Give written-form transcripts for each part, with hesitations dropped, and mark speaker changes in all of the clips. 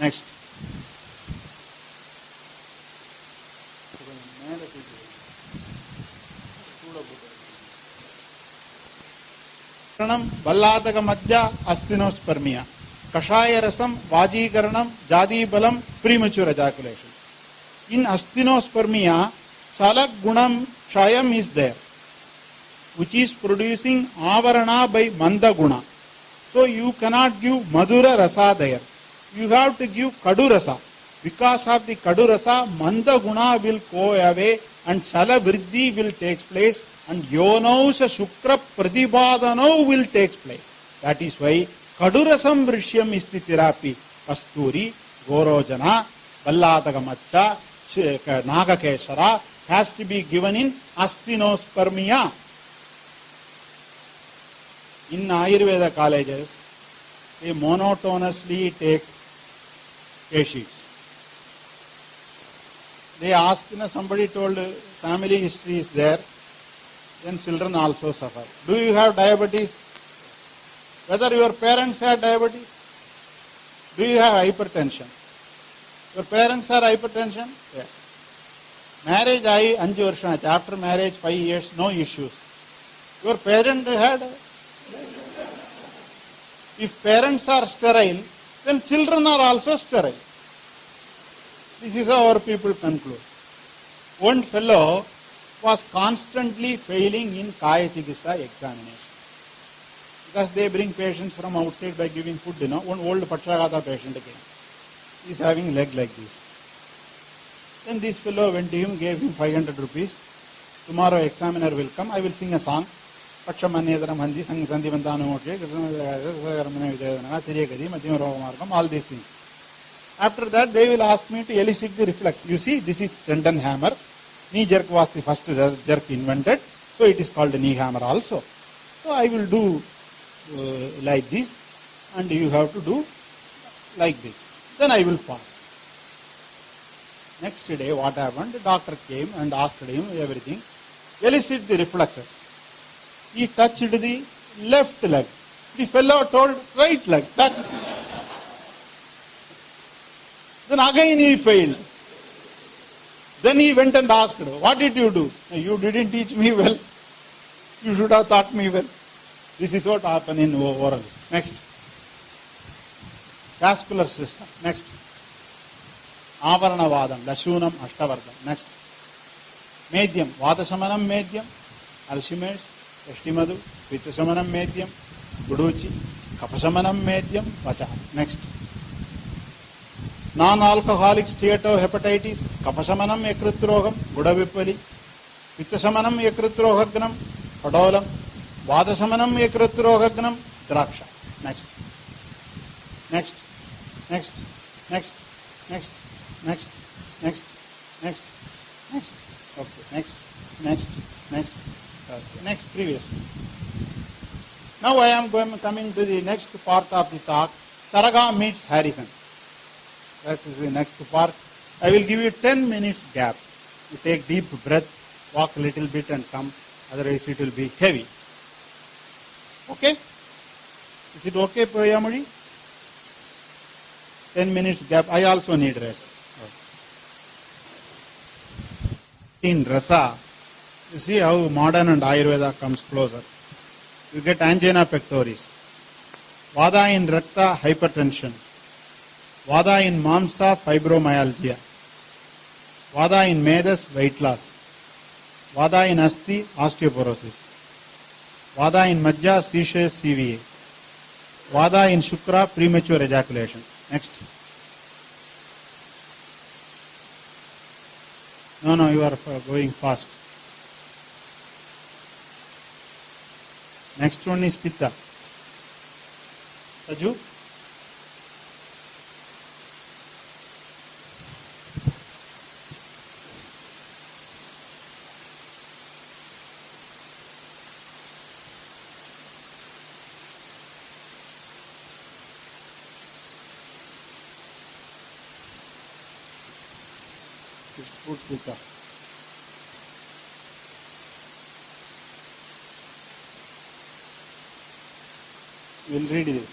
Speaker 1: Next. Balladaga Madhya Asthenospermia. Kashaya Rasam, Vajikaranam, Jadi Balam, premature ejaculation. In asthenospermia, Salak Gunam Shayam is there, which is producing Avarana by Manda Guna. So you cannot give Madhura Rasa there. You have to give Kadu Rasa. Because of the Kadu Rasa, Manda Guna will go away and Sala Vriddhi will take place and Yonausha Shukra Pradibhadanau will take place. That is why Kadurasam Vrishyam is the therapy. Kasturi, Gorojana, Balladaga Macha, Nagakeshara has to be given in asthenospermia. In Ayurveda colleges, they monotonously take sheets. They ask, somebody told family history is there, then children also suffer. Do you have diabetes? Whether your parents had diabetes? Do you have hypertension? Your parents are hypertension? Yes. Marriage, 5 years. After marriage, 5 years, no issues. Your parent had? If parents are sterile, then children are also sterile. This is how our people conclude. One fellow was constantly failing in Kaya Chikitsa examination. Because they bring patients from outside by giving food, One old Patshagata patient came. He is having leg like this. Then this fellow went to him, gave him 500 rupees. Tomorrow examiner will come, I will sing a song. Pakshamanyadaram Handi, Sandhi Vandanu Mokshe, all these things. After that, they will ask me to elicit the reflex. You see, this is tendon hammer. Knee jerk was the first jerk invented. So it is called knee hammer also. So I will do like this and you have to do like this. Then I will pass. Next day, what happened? The doctor came and asked him everything. Elicit the reflexes. He touched the left leg. The fellow told right leg. That. Then again he failed. Then he went and asked, what did you do? You didn't teach me well. You should have taught me well. This is what happened in orals. Next. Vascular system. Next. Avaranavadam, Lashunam, Ashtavardam. Next. Medium. Vadasamanam medium. Alzheimer's, Yashtimadu, Pittasamanam medium. Guduchi, Kapasamanam medium. Vacha. Next. Non-alcoholic steatohepatitis, Kapasamanam Yakritrogam, Gudavipali, Pittasamanam Yakritrohagnam, Padolam, Vadasamanam Yakritrohagnam, Draksha. Next. Next. Next. Next. Next. Next. Next. Next. Next. Okay. Next. Next. Next. Okay. Next. Previous. Now I am coming to the next part of the talk. Charaga meets Harrison. That is the next part. I will give you 10 minutes gap. You take deep breath, walk a little bit and come. Otherwise it will be heavy. Okay? Is it okay, Payamudi? 10 minutes gap. I also need rest. In Rasa, you see how modern and Ayurveda comes closer. You get angina pectoris. Vada in Rakta, hypertension. Vada in Mamsa, fibromyalgia. Vada in Medas, weight loss. Vada in Asti, osteoporosis. Vada in Majja, seizures, CVA. Vada in Shukra, premature ejaculation. Next. No, you are going fast. Next one is Pitta. Raju? Put Pitta. We will read this.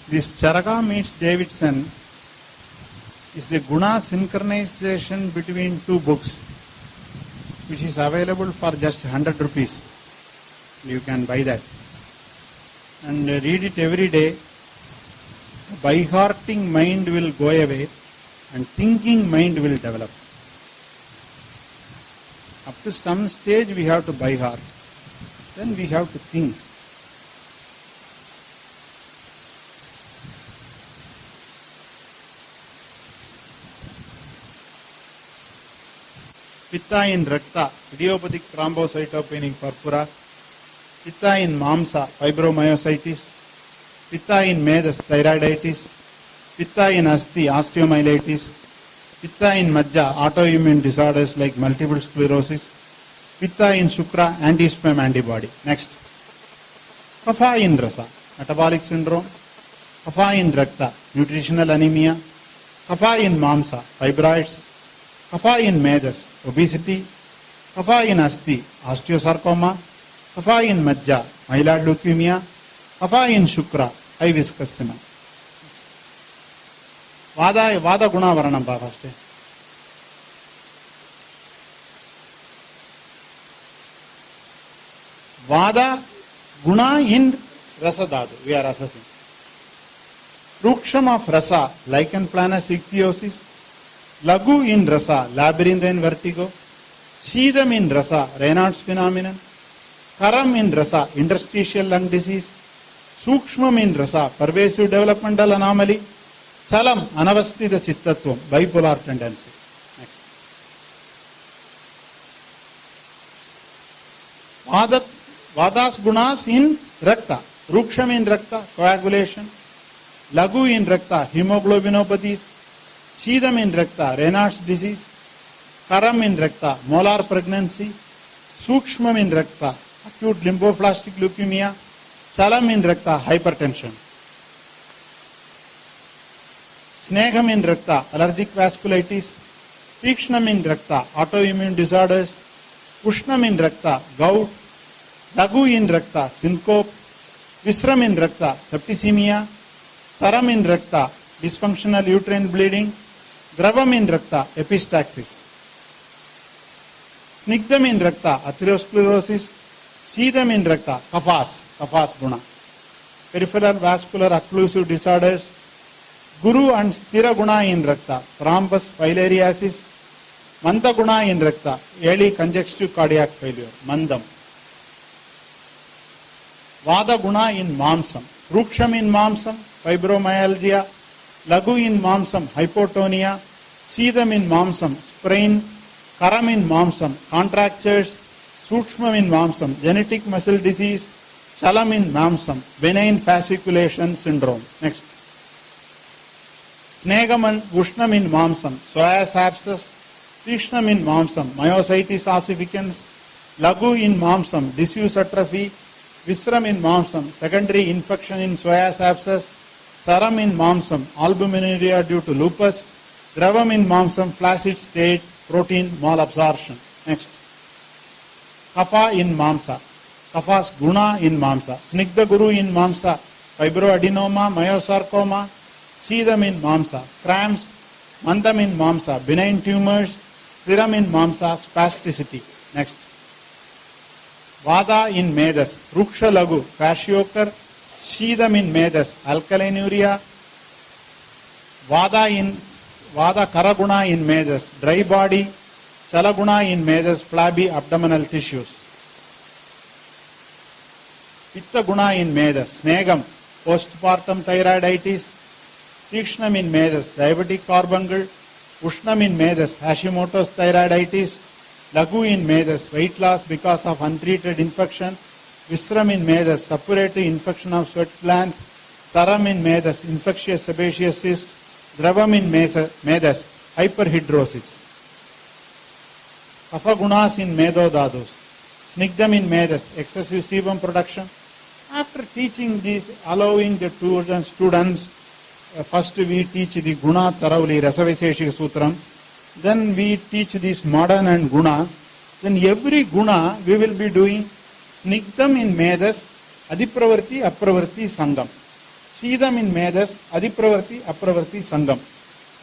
Speaker 1: This Charaka meets Davidson is the Guna synchronization between two books, which is available for just 100 rupees. You can buy that and read it every day. By-hearting mind will go away and thinking mind will develop. Up to some stage we have to by-heart. Then we have to think. Pitta in Rakta, idiopathic thrombocytopenic purpura. Pitta in Mamsa, fibromyositis. Pitta in Medas, thyroiditis. Pitta in Asti, osteomyelitis. Pitta in Majja, autoimmune disorders like multiple sclerosis. Pitta in Shukra, anti-sperm antibody. Next. Kapha in Rasa, metabolic syndrome. Kapha in Rakta, nutritional anemia. Kapha in Mamsa, fibroids. Kapha in Medas, obesity. Kapha in Asti, osteosarcoma. Kapha in Majja, myeloid leukemia. Kapha in Shukra, high viscous semen. Vada guna varanam first. Vada guna in rasa dhatu, we are assessing. Ruksham of rasa, lichen planus ichthyosis. Lagu in rasa, labyrinthine vertigo. Shidam in rasa, Raynaud's phenomenon. Karam in rasa, interstitial lung disease. Sukshmam in rasa, pervasive developmental anomaly. Salam, anavastita chittatvam, bipolar tendency. Next. Vadas gunas in rakta. Ruksham in rakta, coagulation. Lagu in rakta, hemoglobinopathies. Shidam in rakta, Raynaud's disease. Karam in rakta, molar pregnancy. Sukshmam in rakta, acute lymphoblastic leukemia. Salam in rakta, hypertension. Sneham in rakta, allergic vasculitis. Tikshnam in rakta, autoimmune disorders. Ushnam in rakta, gout. Lagu in rakta, syncope. Visram in rakta, septicemia. Saram in rakta, dysfunctional uterine bleeding. Dravam in rakta, epistaxis. Snigdam in rakta, atherosclerosis. Shidam in rakta, kaphas guna. Peripheral vascular occlusive disorders. Guru and Sthira guna in rakta, thrombus filariasis. Manda guna in rakta, early congestive cardiac failure, mandam. Vada guna in mamsam, ruksham in mamsam, fibromyalgia. Lagu in mamsam, hypotonia. Shidam in mamsam, sprain. Karam in mamsam, contractures. Sukshmam in mamsam, genetic muscle disease. Salam in mamsam, benign fasciculation syndrome. Next. Snegam and Ushnam in mamsam, psoriasis abscess. Tishnam in mamsam, myositis ossificans. Lagu in mamsam, diffuse atrophy. Visram in mamsam, secondary infection in psoriasis abscess. Saram in mamsam, albuminuria due to lupus. Dravam in mamsam, flaccid state, protein malabsorption. Next. Kapha in mamsa, kaphas guna in mamsa. Snigdha guru in mamsa, fibroadenoma, myosarcoma. Shidam in mamsa, cramps. Mandam in mamsa, benign tumors. Thiram in mamsa, spasticity. Next. Vada in Medas, Ruksha Lagu, Fasciocre. Shidam in Medas, alkalinuria. Vada Karaguna in Medas, dry body. Chalaguna in Medas, flabby abdominal tissues. Pitta Guna in Medas, Snegam, postpartum thyroiditis. Tikshnam in Medas, diabetic carbuncle. Ushnam in Medas, Hashimoto's thyroiditis. Lagu in Medas, weight loss because of untreated infection. Visram in Medas, suppurative infection of sweat glands. Saram in Medas, infectious sebaceous cyst. Dravam in Medas, hyperhidrosis. Kapha gunas in Medodadus. Snigdam in Medas, excessive sebum production. After teaching this, allowing the students, first we teach the guna thoroughly, Rasavisheshika Sutram. Then we teach this modern and guna. Then every guna we will be doing Snigdam in Medas, Adipravarti, Apravarti, Sangam. Shidam in Medas, Adipravarti, Apravarti, Sangam.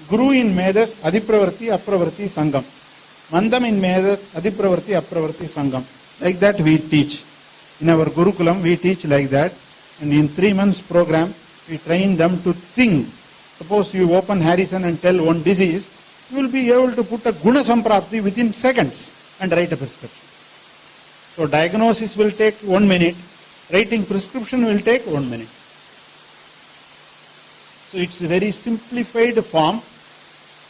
Speaker 1: Guru in Medas, Adipravarti, Apravarti, Sangam. Mandam in Medas, Adipravarti, Apravarti, Sangam. Like that we teach. In our Gurukulam, we teach like that. And in 3 months program, we train them to think. Suppose you open Harrison and tell one disease, you will be able to put a Guna Samprapti within seconds and write a prescription. So diagnosis will take 1 minute, writing prescription will take 1 minute. So it's a very simplified form.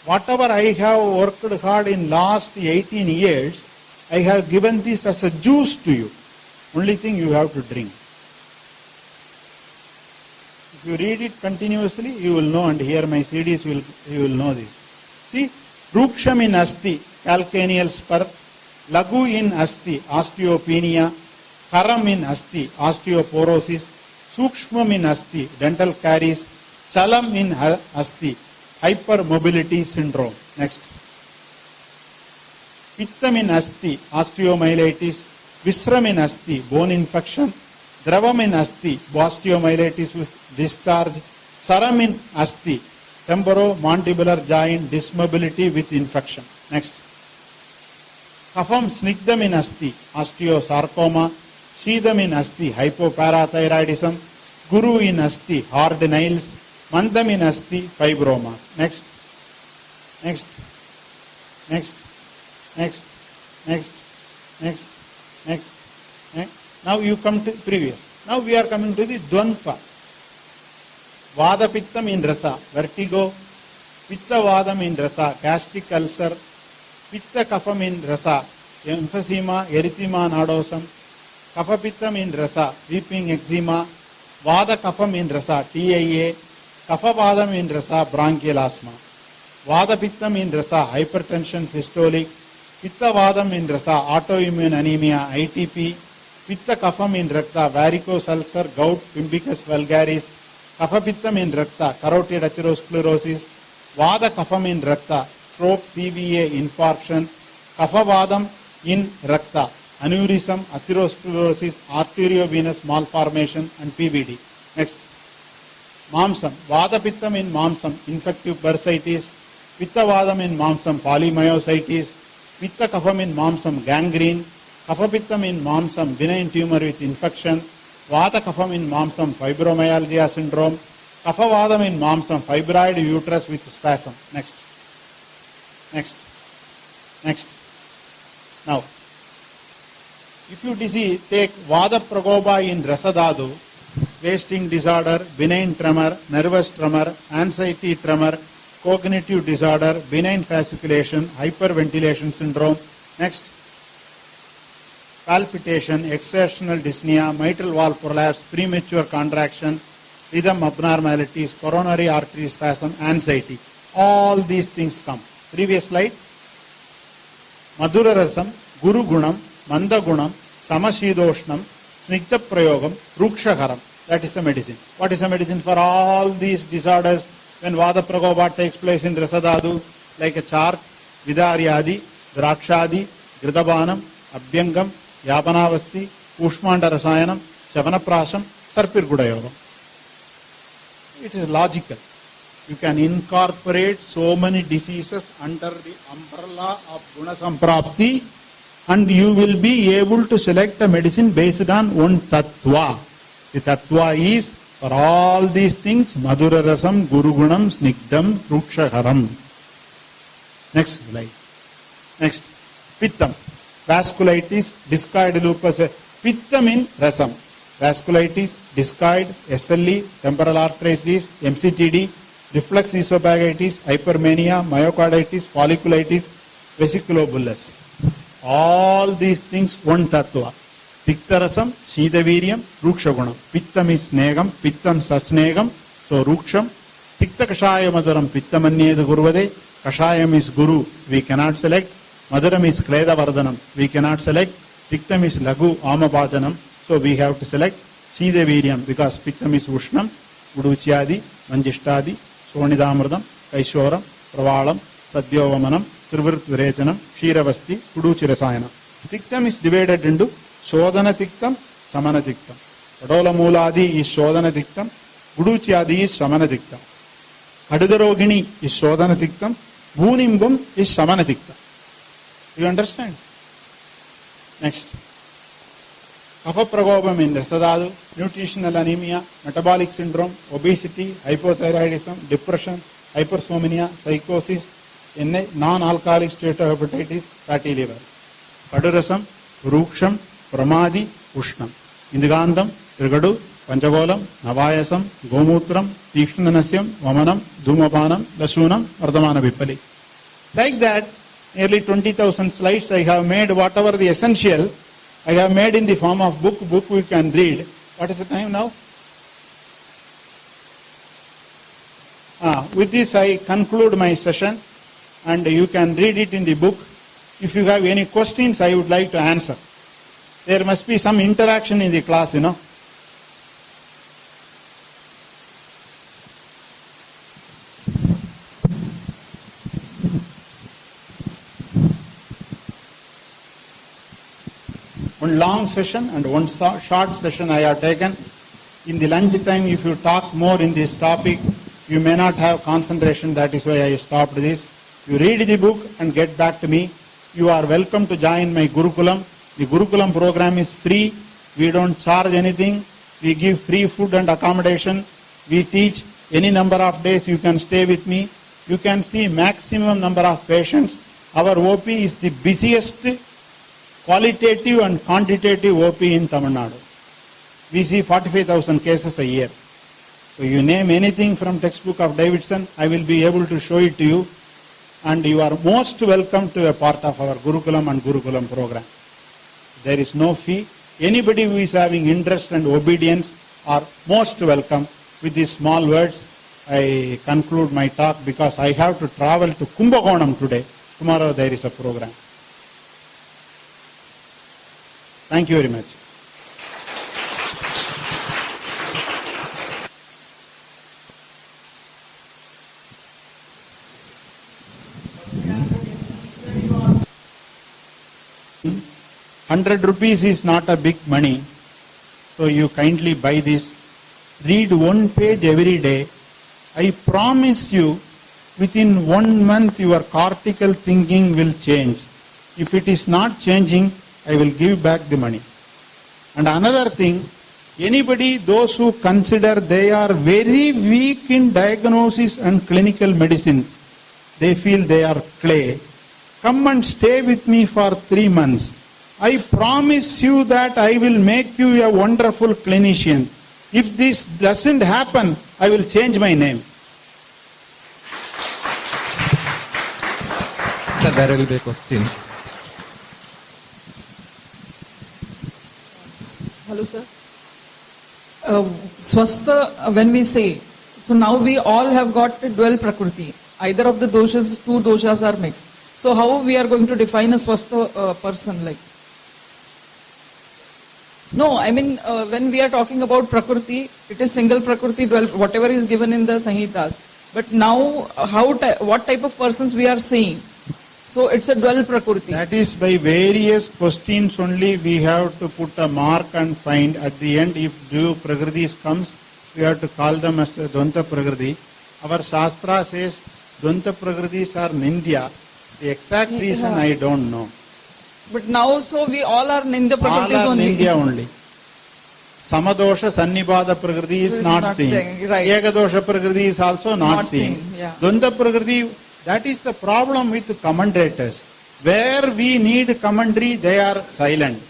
Speaker 1: Whatever I have worked hard in last 18 years, I have given this as a juice to you. Only thing you have to drink. If you read it continuously, you will know, and here my CDs you will know this. See, Ruksham in Asti, calcaneal spur, Lagu in Asti, osteopenia, Karam in Asti, osteoporosis, Sukshmam in Asti, dental caries, Chalam in Asti, hypermobility syndrome. Next. Pittam in Asti, osteomyelitis, Visram in Asti, bone infection, Dravam in Asti, osteomyelitis with discharge, Saram in Asti, temporomandibular joint dismobility with infection. Next. Kafam snigdam in Asti, osteosarcoma, Shidam in Asti, hypoparathyroidism, Guru in Asti, hard nails, Mandam in Asti, fibromas. Next. Next. Next. Next. Next. Next. Next. Now you come to previous. Now we are coming to the Dvandva. Vada Pittam in Rasa, vertigo. Pitta Vadam in Rasa, gastric ulcer. Pitta Kafam in Rasa, emphysema, erythema nodosum. Kapha Pittam in Rasa, weeping eczema. Vada Kafam in Rasa, TIA. Kapha Vadam in Rasa, bronchial asthma. Vada Pittam in Rasa, hypertension, systolic. Pitta Vadam in Rasa, autoimmune anemia, ITP. Pitta Kafam in Rakta, varicose ulcer, gout, pemphigus vulgaris. Kapha Pittam in Rakta, carotid atherosclerosis. Vada Kafam in Rakta, stroke, CVA, infarction. Kapha Vadam in Rakta, aneurysm, atherosclerosis, arteriovenous malformation and PVD. Next. Mamsam, Vada Pittam in Mamsam, infective bursitis. Pitta Vadam in Mamsam, polymyositis. Pitta Kafam in Mamsam, gangrene. Kapha Pittam in Mamsam, benign tumor with infection. Vata Kafam in Mamsam, fibromyalgia syndrome. Kapha Vadam in Mamsam, fibroid uterus with spasm. Next. Next. Next. Now, if you take Vada Pragoba in Rasadadu, wasting disorder, benign tremor, nervous tremor, anxiety tremor, cognitive disorder, benign fasciculation, hyperventilation syndrome. Next. Palpitation, exertional dyspnea, mitral valve prolapse, premature contraction, rhythm abnormalities, coronary artery spasm, anxiety. All these things come. Previous slide. Madhura Rasam, Guru Gunam, Manda Gunam, Samashidošnam, Snigdha Prayogam, Rukshaharam. That is the medicine. What is the medicine for all these disorders when Vada Pragoba takes place in Rasadadu? Like a chart, Vidaryadi, Drakshadi, Gridhabanam, Abhyangam, Yapanavasti, Ushmanda Rasayanam, Shavanaprasam, Sarpirgudayogam. It is logical. You can incorporate so many diseases under the umbrella of Guna Samprapti and you will be able to select a medicine based on one tattva. The tattva is for all these things Madhura Rasam, Guru Gunam, Snigdham, Rukshaharam. Next slide. Next. Pittam. Vasculitis, discoid lupus, Pittam in Rasam. Vasculitis, discoid, SLE, temporal arteritis, MCTD, reflux esophagitis, hypermania, myocarditis, folliculitis, vesiculobullous. All these things one tattva. Tiktarasam, Shidaviryam, Rukshagunam. Pittam is Snegam, Pittam Sasnegam, so Ruksham. Tikta Kashaya Madaram, Pittamanyeda Gurvade. Kashayam is Guru, we cannot select. Madaram is Kleda Vardhanam, we cannot select. Tiktam is Lagu Amabadanam, so we have to select Shidaviryam because Pittam is Ushnam, Uduchyadi, Manjishtadi, Sonidamradam, Kaishoram, Pravalam, Sadhyovamanam, Trivrit Virejanam, Kshiravasti, Kuduchirasayanam. Tiktam is divided into Shodhana Tiktam, Samana Tiktam. Padola Muladi is Shodhana Tiktam, Guduchadi is Samanatiktam. Kadudarogini is Shodhanatiktam. Bhunimbam is Samanatiktam. You understand? Next. Kapha pragobam in Rasadadu, nutritional anemia, metabolic syndrome, obesity, hypothyroidism, depression, hypersomnia, psychosis, non-alcoholic steatohepatitis, fatty liver. Kadurasam, Ruksham, Pramadi, Ushnam. Indigandam, Trigadu, Panchagolam, Navayasam, Gomutram, Tikshnanasyam, Vamanam, Dhumapanam, Lasunam, Vardhamana Vipali. Like that, nearly 20,000 slides I have made, whatever the essential, I have made in the form of book we can read. What is the time now? With this I conclude my session and you can read it in the book. If you have any questions, I would like to answer. There must be some interaction in the class, One long session and one short session I have taken. In the lunch time, if you talk more in this topic, you may not have concentration. That is why I stopped this. You read the book and get back to me. You are welcome to join my Gurukulam. The Gurukulam program is free. We don't charge anything. We give free food and accommodation. We teach any number of days. You can stay with me. You can see maximum number of patients. Our OP is the busiest qualitative and quantitative OP in Tamil Nadu. We see 45,000 cases a year. So you name anything from textbook of Davidson, I will be able to show it to you. And you are most welcome to a part of our Gurukulam and Gurukulam program. There is no fee. Anybody who is having interest and obedience are most welcome. With these small words, I conclude my talk because I have to travel to Kumbakonam today. Tomorrow there is a program. Thank you very much. ₹100 is not a big money, so you kindly buy this. Read one page every day. I promise you, within 1 month your cortical thinking will change. If it is not changing, I will give back the money. And another thing, anybody, those who consider they are very weak in diagnosis and clinical medicine, they feel they are clay, come and stay with me for 3 months. I promise you that I will make you a wonderful clinician. If this doesn't happen, I will change my name.
Speaker 2: Sir, there will be a question.
Speaker 3: Hello, sir. Swastha, when we say, so now we all have got 12 Prakriti. Either of the doshas, 2 doshas are mixed. So how we are going to define a Swastha person like? No, I mean, when we are talking about Prakriti, it is single Prakriti, 12, whatever is given in the Samhitas. But now, what type of persons we are saying? So it's a dual Prakriti.
Speaker 1: That is by various questions only we have to put a mark and find. At the end, if two Prakritis comes, we have to call them as Dvanta Prakriti. Our Shastra says Dvanta Prakritis are Nindya. The exact reason I don't know.
Speaker 3: But now, so we all are Nindya Prakritis only.
Speaker 1: All are Nindya only. Samadosha Sannibhada Prakriti is not seen.
Speaker 3: Right.
Speaker 1: Ekadosha Prakriti is also not seen.
Speaker 3: Yeah.
Speaker 1: Dvanta Prakriti, that is the problem with commentators. Where we need commentary, they are silent.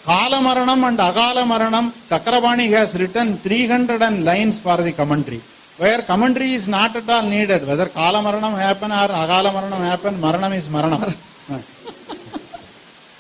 Speaker 1: Kala Maranam and Akala Maranam, Chakrabani has written 300 lines for the commentary. Where commentary is not at all needed. Whether Kala Maranam happen or Akala Maranam happen, Maranam is Maranam.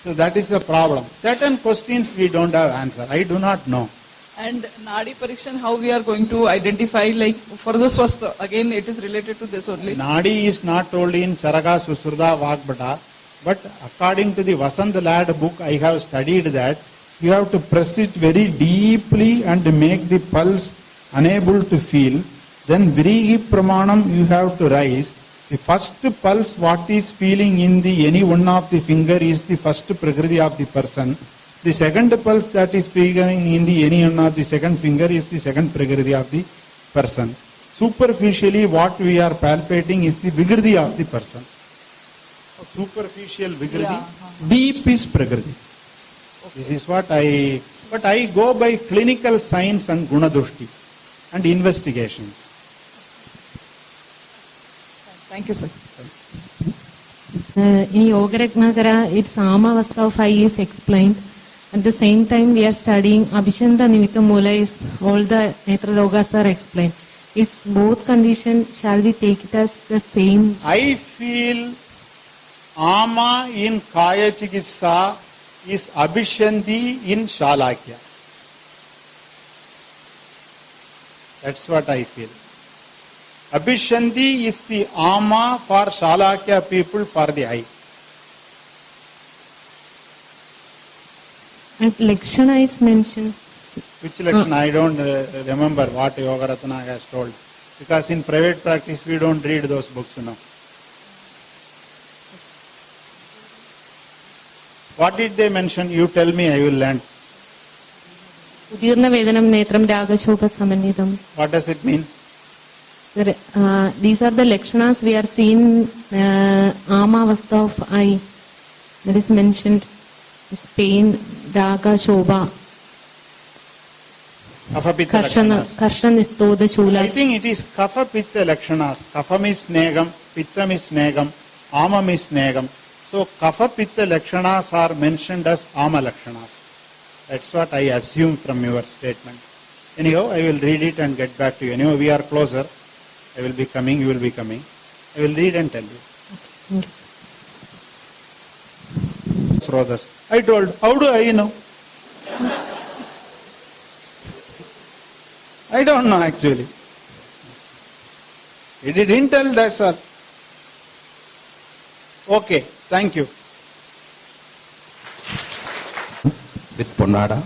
Speaker 1: So that is the problem. Certain questions we don't have answer. I do not know.
Speaker 3: And Nadi Parikshan, how we are going to identify, like for the Swastha, again it is related to this only.
Speaker 1: Nadi is not told in Charaka, Susruda, Vagbata, but according to the Vasant Lad book, I have studied that you have to press it very deeply and make the pulse unable to feel. Then Vrihi Pramanam you have to rise. The first pulse, what is feeling in the any one of the finger is the first Prakriti of the person. The second pulse that is feeling in the any one of the second finger is the second Prakriti of the person. Superficially, what we are palpating is the Vigridi of the person. Superficial Vigridi,
Speaker 3: Yeah,
Speaker 1: deep is Prakriti. This is what but I go by clinical science and Gunadushti and investigations.
Speaker 3: Thank you, sir.
Speaker 2: In Yoga Ratnakara, its Amavastha of I is explained. At the same time, we are studying Abhishanta Nimitta Mula is all the Netra Rogas are explained. Is both condition, shall we take it as the same?
Speaker 1: I feel Ama in Kaya Chikitsa is Abhishanti in Shalakya. That's what I feel. Abhishanti is the Ama for Shalakya people for the eye.
Speaker 2: And Lakshana is mentioned.
Speaker 1: Which election? I don't remember what Yogaratna has told. Because in private practice we don't read those books, What did they mention? You tell me, I will learn.
Speaker 2: Udirna Vedanam Netram Ragashoka Samanidam.
Speaker 1: What does it mean?
Speaker 2: These are the Lakshanas we are seeing Amavastha of I. That is mentioned. Is pain, Raga, Shobha.
Speaker 1: Kapha Pitta Lakshanas.
Speaker 2: Karshan is Toda
Speaker 1: I
Speaker 2: Shulas.
Speaker 1: think it is Kapha Pitta Lakshanas. Kapham is Snegam, Pittam is Snegam, Amam is Snegam. So Kapha Pitta Lakshanas are mentioned as Ama Lakshanas. That's what I assume from your statement. Anyhow, I will read it and get back to you. Anyhow, we are closer. I will be coming, you will be coming. I will read and tell you.
Speaker 2: Thank you, sir.
Speaker 1: Srodhas. I told, how do I know? I don't know actually. He didn't tell, that's all. Okay, thank you.
Speaker 4: With Ponnada.